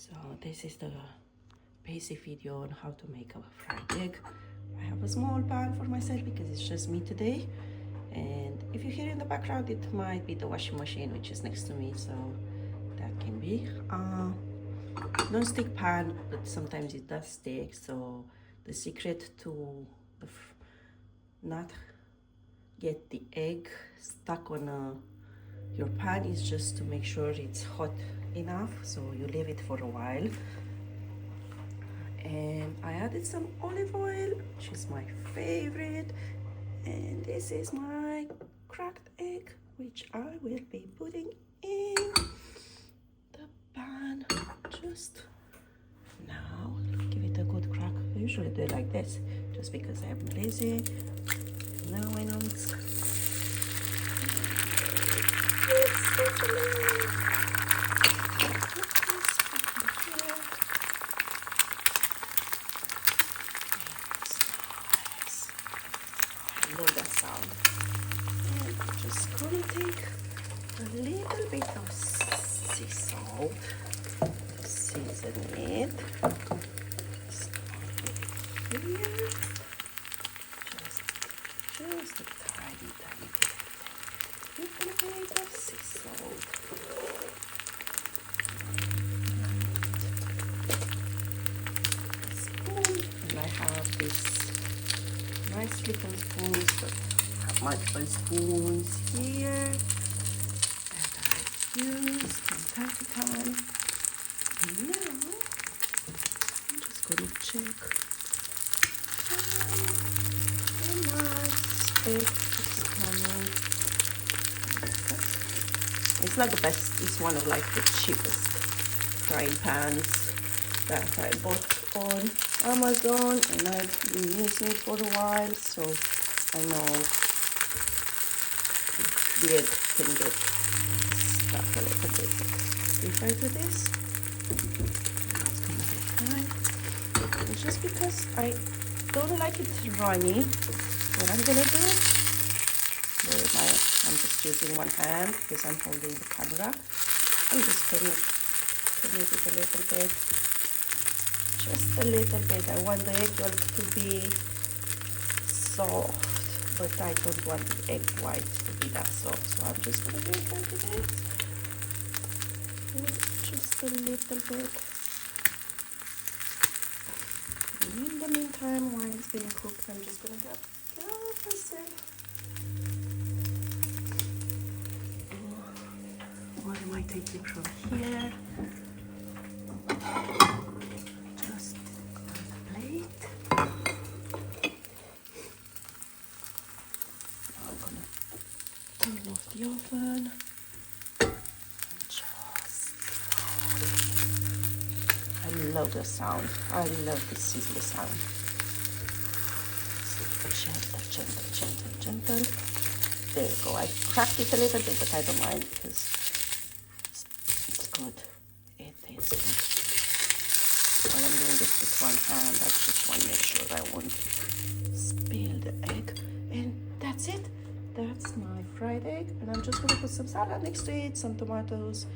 So this is the basic video on how to make a fried egg. I have a small pan for myself because it's just me today, and if you hear in the background it might be the washing machine which is next to me, so that can be non-stick pan, but sometimes it does stick. So the secret to not get the egg stuck on your pan is just to make sure it's hot enough, so you leave it for a while. And I added some olive oil, which is my favorite, and this is my cracked egg, which I will be putting in the pan just now. Give it a good crack. I usually do it like this just because I'm lazy. Now I know it's I love that sound. And I'm just gonna take a little bit of sea salt to season it. Here, just a tiny little bit of sea salt. A spoon, and I have this nice little spoons, but I have multiple spoons here that I use from time to time. And now I'm just gonna check the nice egg is coming. It's not the best, it's one of like the cheapest frying pans that I bought on Amazon, and I've been using it for a while, so I know the egg can get stuck a little bit. If I do this, it's gonna be fine. And just because I don't like it runny, what I'm gonna do, I'm just using one hand because I'm holding the camera. I'm just gonna turn it a little bit. Just a little bit. I want the egg yolk to be soft, but I don't want the egg white to be that soft. So I'm just going to do it like this. Just a little bit. And in the meantime, while it's being cooked, I'm just going to grab myself. What am I taking from here? The oven. I love the sound. I love the sizzle sound. Gentle. There you go. I cracked it a little bit, but I don't mind because it's good. It is good. While I'm doing this with one hand, I just want to make sure I won't spill the egg. And that's it. That's my fried egg, and I'm just gonna put some salad next to it, some tomatoes,